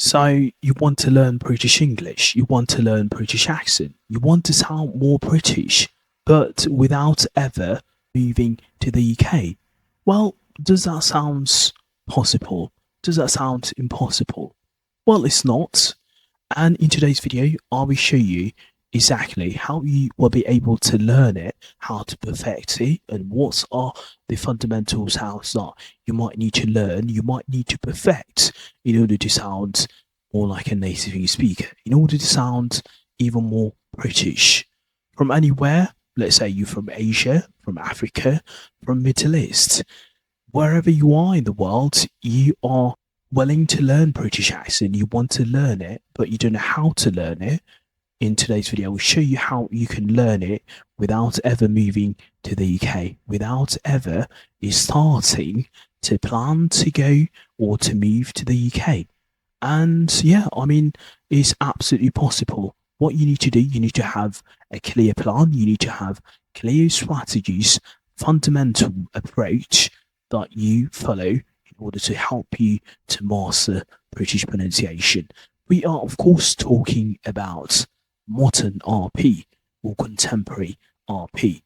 So you want to learn British English, you want to learn British accent, you want to sound more British, but without ever moving to the UK. Well, does that sound possible? Does that sound impossible? Well, it's not. And in today's video, I will show you exactly how you will be able to learn it, how to perfect it, and what are the fundamentals, how that you might need to learn, you might need to perfect in order to sound more like a native English speaker, in order to sound even more British. From anywhere, let's say you're from Asia, from Africa, from Middle East, wherever you are in the world, you are willing to learn British accent, you want to learn it, but you don't know how to learn it. In today's video, I will show you how you can learn it without ever moving to the UK, without ever starting to plan to go or to move to the UK. And yeah, I mean, it's absolutely possible. What you need to do, you need to have a clear plan, you need to have clear strategies, fundamental approach that you follow in order to help you to master British pronunciation. We are, of course, talking about modern RP or contemporary RP.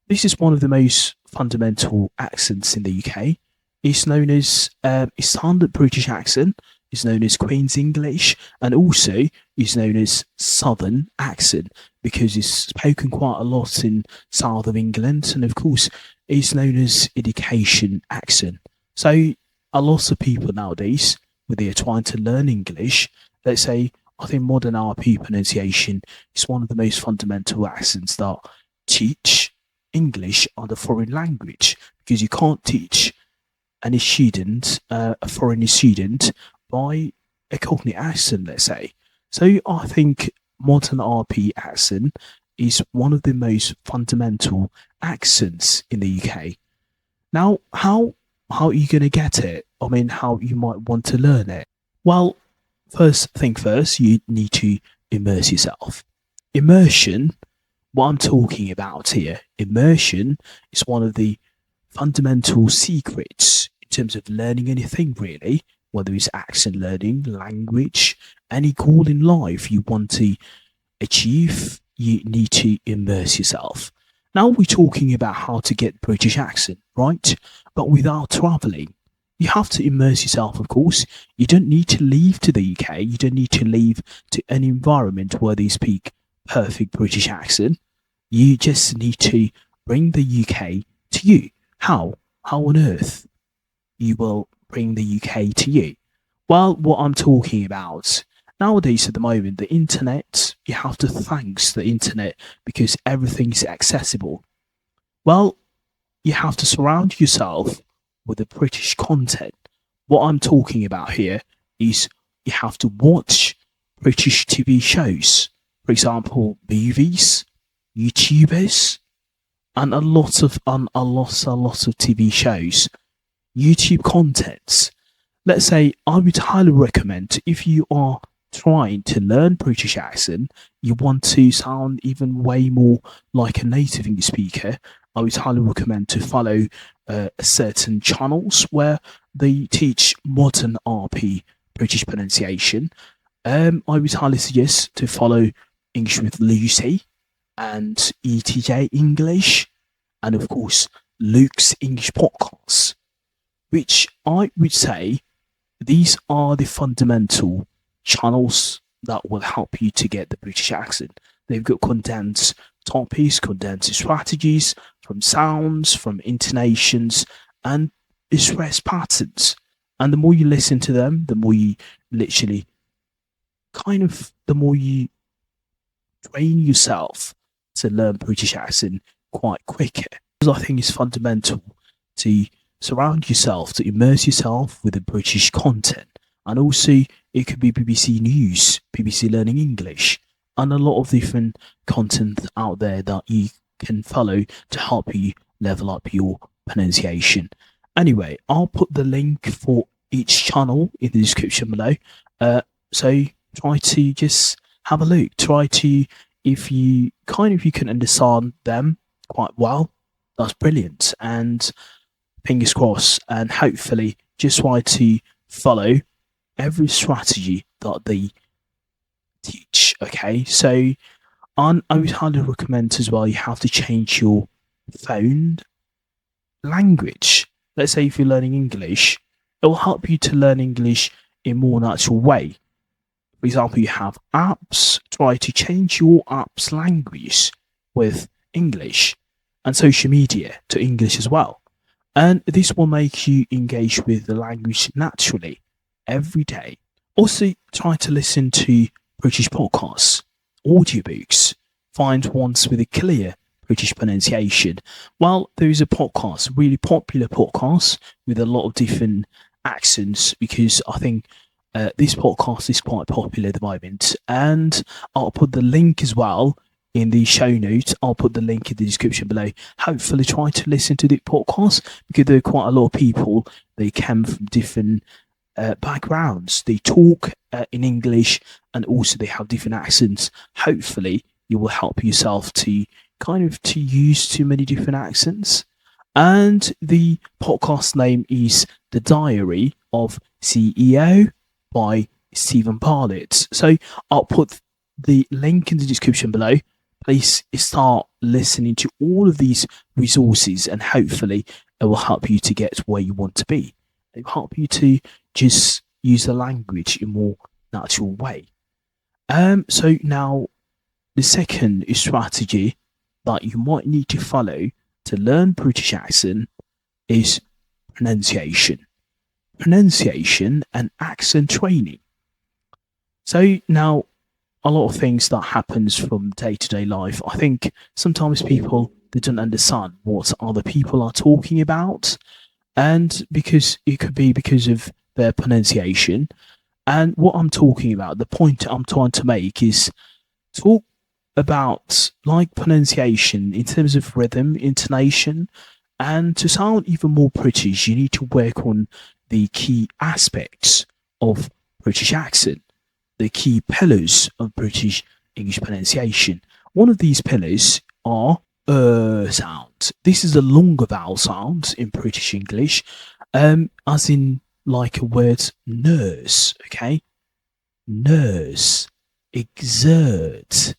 This is one of the most fundamental accents in the UK. It's known as standard British accent, it's known as Queen's English, and also is known as Southern accent because it's spoken quite a lot in south of England, and of course it's known as education accent. So a lot of people nowadays, when they are trying to learn English, let's say, I think modern RP pronunciation is one of the most fundamental accents that teach English as a foreign language, because you can't teach any student, a foreign student, by a Cockney accent, let's say. So I think modern RP accent is one of the most fundamental accents in the UK. Now, how are you going to get it? I mean, how you might want to learn it? Well, first thing first, you need to immerse yourself. Immersion, what I'm talking about here, immersion is one of the fundamental secrets in terms of learning anything, really, whether it's accent learning, language, any goal in life you want to achieve, you need to immerse yourself. Now we're talking about how to get British accent, right? But without traveling. You have to immerse yourself, of course. You don't need to leave to the UK. You don't need to leave to an environment where they speak perfect British accent. You just need to bring the UK to you. How? How on earth you will bring the UK to you? Well, what I'm talking about nowadays at the moment, the internet, you have to thanks the internet because everything's accessible. Well, you have to surround yourself with the British content. What I'm talking about here is you have to watch British TV shows, for example, movies, YouTubers, and a lot of TV shows, YouTube contents. Let's say I would highly recommend, if you are trying to learn British accent, you want to sound even way more like a native English speaker, I would highly recommend to follow certain channels where they teach modern RP British pronunciation. I would highly suggest to follow English with Lucy and ETJ English, and of course Luke's English podcasts, which I would say these are the fundamental channels that will help you to get the British accent. They've got condensed topics, condensed strategies from sounds, from intonations, and express patterns. And the more you listen to them, the more you literally the more you train yourself to learn British accent quite quicker. Because I think it's fundamental to surround yourself, to immerse yourself with the British content. And also, it could be BBC News, BBC Learning English, and a lot of different content out there that you can follow to help you level up your pronunciation. Anyway, I'll put the link for each channel in the description below. So try to just have a look. Try to, if you can understand them quite well, that's brilliant. And fingers crossed, and hopefully just try to follow every strategy that they teach. Okay, so I would highly recommend as well. You have to change your phone language. Let's say if you're learning English, it will help you to learn English in a more natural way. For example, you have apps, try to change your app's language with English and social media to English as well. And this will make you engage with the language naturally every day. Also, try to listen to British podcasts, audiobooks, find ones with a clear British pronunciation. Well, there is a podcast, really popular podcast with a lot of different accents because I think this podcast is quite popular at the moment. And I'll put the link as well in the show notes. I'll put the link in the description below. Hopefully, try to listen to the podcast because there are quite a lot of people. They come from different backgrounds. They talk in English and also they have different accents. Hopefully, you will help yourself to kind of to use too many different accents. And the podcast name is The Diary of CEO by Stephen Bartlett. So I'll put the link in the description below. Please start listening to all of these resources and hopefully it will help you to get where you want to be. It will help you to just use the language in a more natural way. So now the second strategy that you might need to follow to learn British accent is pronunciation. Pronunciation and accent training. So now a lot of things that happens from day-to-day life. I think sometimes people they don't understand what other people are talking about, and because it could be because of their pronunciation. And what I'm talking about, the point I'm trying to make is talk about like pronunciation in terms of rhythm, intonation, and to sound even more British, you need to work on the key aspects of British accent, the key pillars of British English pronunciation. One of these pillars are sound. This is a longer vowel sound in British English, as in like a word nurse, okay? Nurse, exert,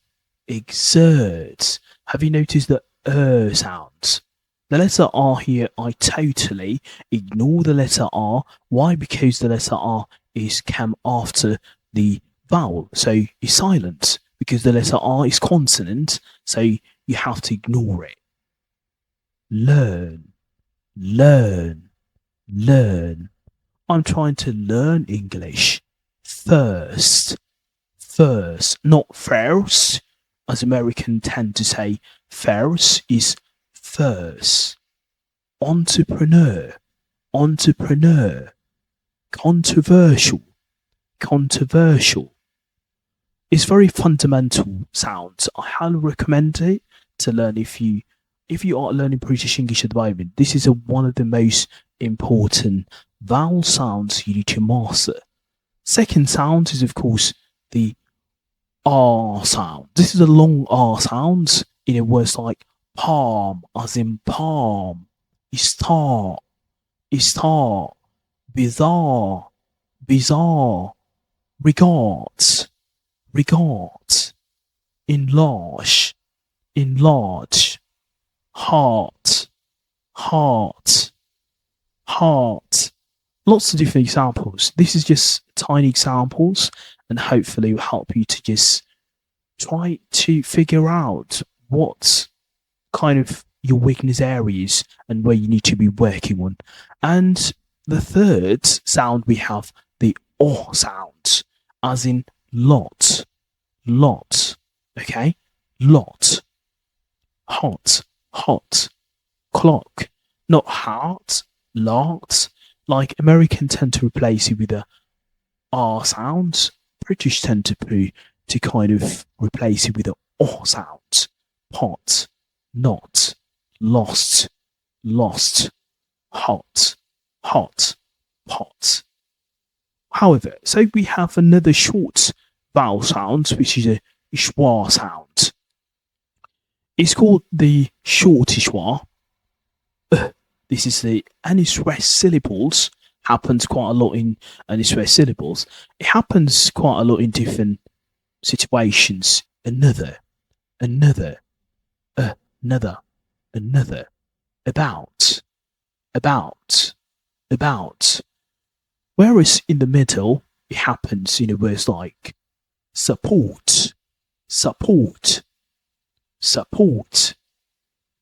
exert. Have you noticed the sound? The letter R here, I totally ignore the letter R. Why? Because the letter R is come after the vowel, so it's silent. Because the letter R is consonant, so you have to ignore it. Learn, learn, learn. I'm trying to learn English first, first, not first, as Americans tend to say. First is first. Entrepreneur, entrepreneur. Controversial, controversial. It's very fundamental sounds. I highly recommend it to learn if you are learning British English at the moment. This is one of the most important vowel sounds you need to master. Second sound is of course the R sound. This is a long R sound in a words like palm, as in palm, star, star, bizarre, bizarre, regards, regards, enlarge, enlarge, heart, heart, heart. Lots of different examples. This is just tiny examples and hopefully will help you to just try to figure out what kind of your weakness areas and where you need to be working on. And the third sound we have the O sound, as in lot, lot, okay? Lot, hot, hot, clock, not heart, lot. Like Americans tend to replace it with a R sound. British tend to kind of replace it with a O sound. Pot, not, lost, lost, hot, hot, pot. However, so we have another short vowel sound, which is a schwa sound. It's called the short schwa. This is the unstressed syllables happens quite a lot in and it's where syllables. It happens quite a lot in different situations. Another, another, another, about, about, about. Whereas in the middle, it happens in a words like support, support, support,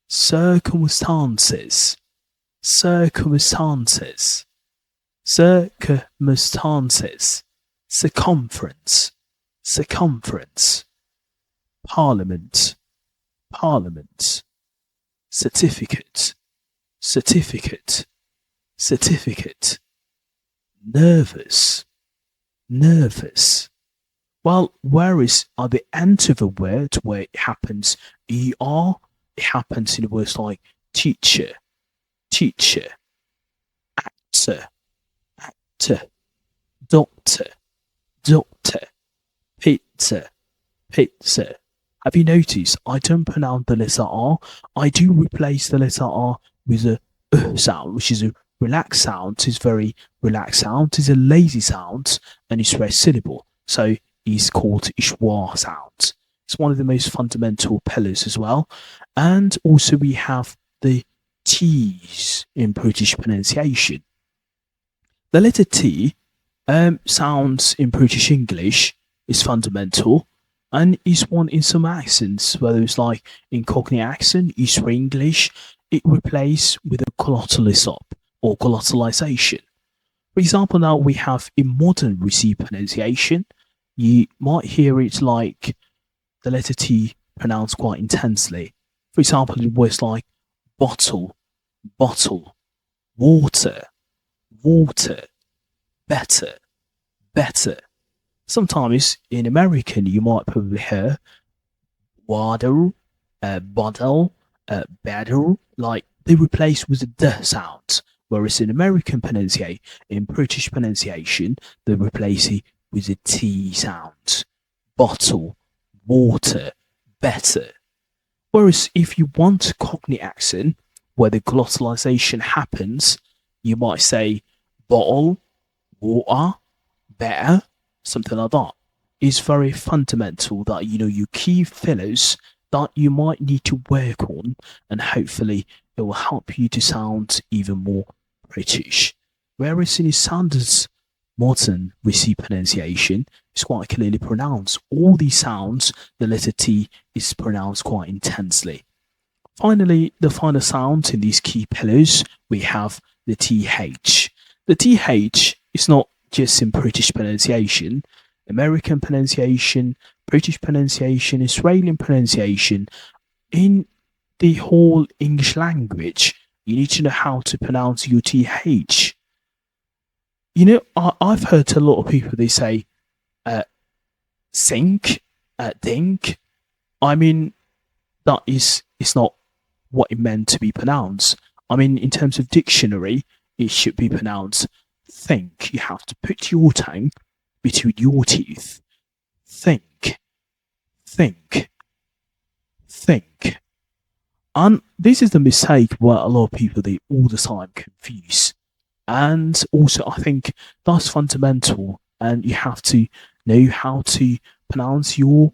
circumstances, circumstances, circumstances, circumference, circumference, parliament, parliament, certificate, certificate, certificate, nervous, nervous. Well, whereas at the end of a word where it happens er, it happens in words like teacher, teacher, actor, actor, doctor, doctor, pizza, pizza. Have you noticed I don't pronounce the letter R? I do replace the letter R with a sound, which is a relaxed sound. It's very relaxed sound. It's a lazy sound, and it's very syllable. So it's called Schwa sound. It's one of the most fundamental pillars as well. And also we have the T's in British pronunciation. The letter T sounds in British English is fundamental and is one in some accents, whether it's like in Cockney accent, East English, it replaces with a glottalism or glottalization. For example, now we have in modern received pronunciation, you might hear it like the letter T pronounced quite intensely. For example, in words like bottle, bottle, water, water, better, better. Sometimes in American, you might probably hear water, bottle, better, like they replace with the D sound. Whereas in American pronunciation, in British pronunciation, they replace it with a T sound. Bottle, water, better. Whereas if you want Cockney accent, where the glottalization happens, you might say bottle, water, better, something like that. It's very fundamental that you know your key fillers that you might need to work on, and hopefully it will help you to sound even more British. Whereas in Sanders' modern received pronunciation, it's quite clearly pronounced. All these sounds, the letter T is pronounced quite intensely. Finally, the final sounds in these key pillars, we have the TH. The TH is not just in British pronunciation, American pronunciation, British pronunciation, Australian pronunciation. In the whole English language, you need to know how to pronounce your TH. You know, I've heard a lot of people, they say, think, think. I mean, that is, it's not what it meant to be pronounced. I mean, in terms of dictionary, it should be pronounced think. You have to put your tongue between your teeth. Think, think, think. And this is the mistake where a lot of people, they all the time confuse. And also, I think that's fundamental. And you have to know how to pronounce your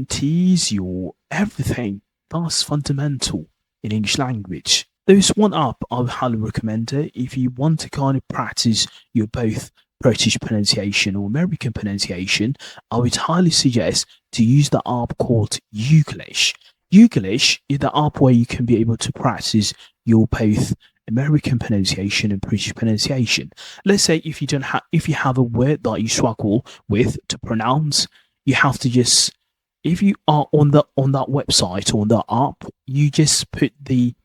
T's, your everything. That's fundamental in English language. There's one app I would highly recommend it if you want to kind of practice your both British pronunciation or American pronunciation. I would highly suggest to use the app called Youglish. Youglish is the app where you can be able to practice your both American pronunciation and British pronunciation. Let's say if you don't have, if you have a word that you struggle with to pronounce, you have to just, if you are on that website or on the app, you just put the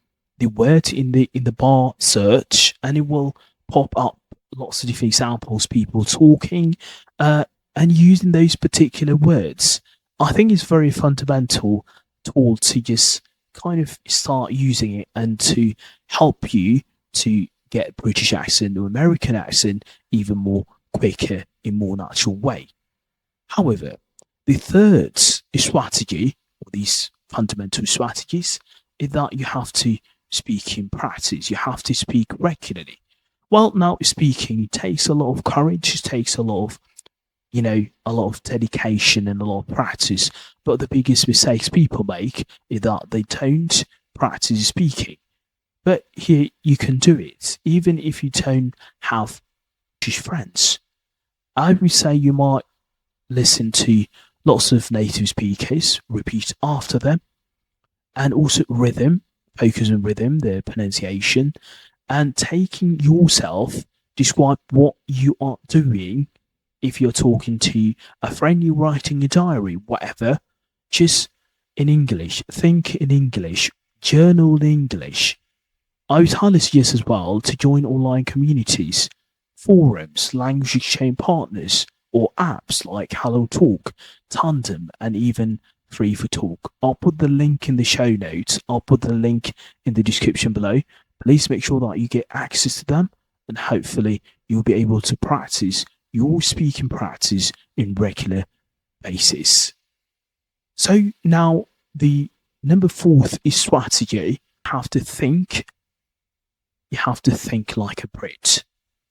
word in the bar search, and it will pop up lots of different examples, people talking, and using those particular words. I think it's very fundamental tool to just kind of start using it and to help you to get British accent or American accent even more quicker in more natural way. However, the third strategy, or these fundamental strategies, is that you have to speak in practice. You have to speak regularly. Well, now speaking takes a lot of courage, it takes a lot of, a lot of dedication and a lot of practice. But the biggest mistakes people make is that they don't practice speaking. But here you can do it, even if you don't have British friends. I would say you might listen to lots of native speakers, repeat after them, and also rhythm, focus on rhythm, the pronunciation, and taking yourself, describe what you are doing. If you're talking to a friend, you're writing a diary, whatever, just in English, think in English, journal in English. I would highly suggest as well to join online communities, forums, language exchange partners, or apps like Hello Talk, Tandem, and even Free for Talk. I'll put the link in the show notes. I'll put the link in the description below. Please make sure that you get access to them, and hopefully you'll be able to practice your speaking practice in regular basis. So now the number fourth is strategy. You have to think like a Brit.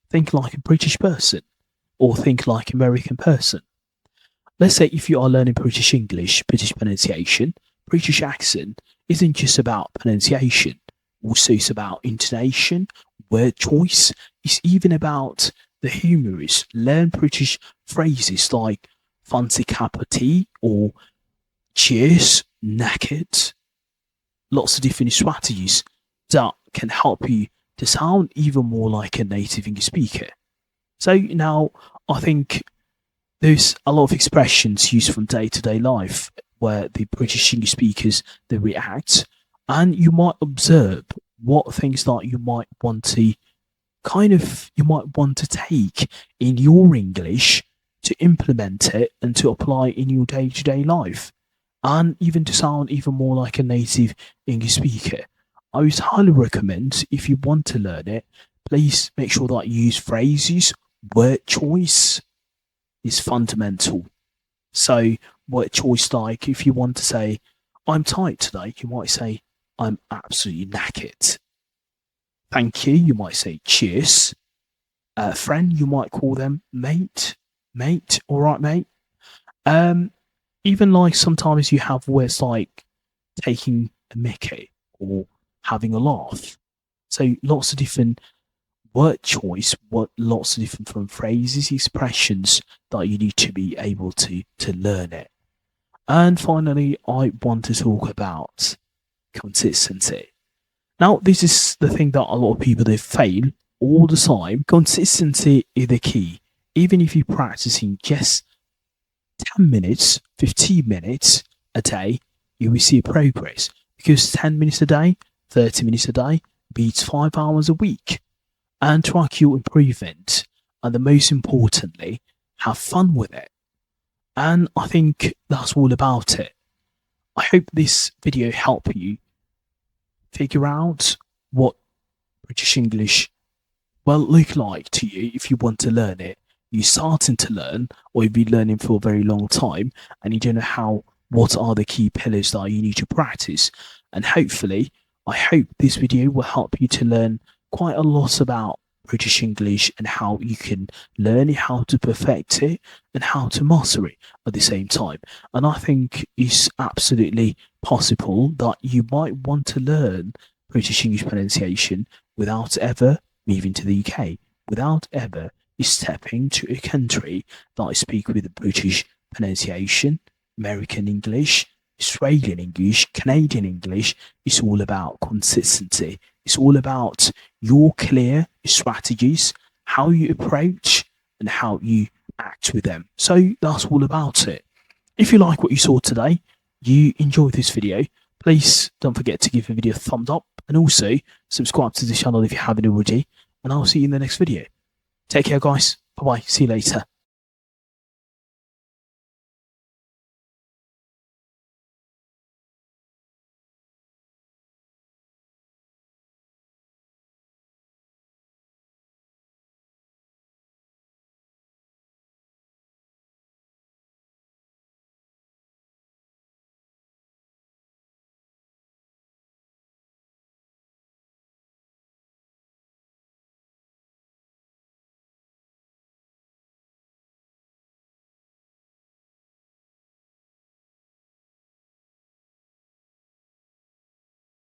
Think like a British person, or think like an American person. Let's say if you are learning British English, British pronunciation, British accent isn't just about pronunciation. Also, it's about intonation, word choice. It's even about the humorous. Learn British phrases like fancy cup of tea or cheers, knackered. Lots of different strategies that can help you to sound even more like a native English speaker. So now I think there's a lot of expressions used from day-to-day life where the British English speakers they react, and you might observe what things that you might want to take in your English to implement it and to apply in your day-to-day life, and even to sound even more like a native English speaker. I would highly recommend, if you want to learn it, please make sure that you use phrases. Word choice is fundamental. So, word choice, like if you want to say, I'm tired today, you might say, I'm absolutely knackered. Thank you, you might say, cheers. Friend, you might call them mate, all right, mate. Even like sometimes you have words like taking a mickey or having a laugh. So lots of different word choice, lots of different phrases, expressions that you need to be able to learn it. And finally, I want to talk about consistency. Now, this is the thing that a lot of people they fail all the time. Consistency is the key. Even if you're practicing just 10 minutes, 15 minutes a day, you will see progress. Because 10 minutes a day, 30 minutes a day beats 5 hours a week. And track your improvement. And the most importantly, have fun with it. And I think that's all about it. I hope this video helped you figure out what British English will look like to you if you want to learn it. You're starting to learn, or you've been learning for a very long time, and you don't know what are the key pillars that you need to practice. And hopefully, I hope this video will help you to learn quite a lot about British English and how you can learn it, how to perfect it, and how to master it at the same time. And I think it's absolutely possible that you might want to learn British English pronunciation without ever moving to the UK, without ever stepping to a country that speak with a British pronunciation, American English, Australian English, Canadian English. It's all about consistency. It's all about your clear strategies, how you approach and how you act with them. So that's all about it. If you like what you saw today, you enjoyed this video, please don't forget to give the video a thumbs up and also subscribe to the channel if you haven't already. And I'll see you in the next video. Take care, guys. Bye-bye. See you later.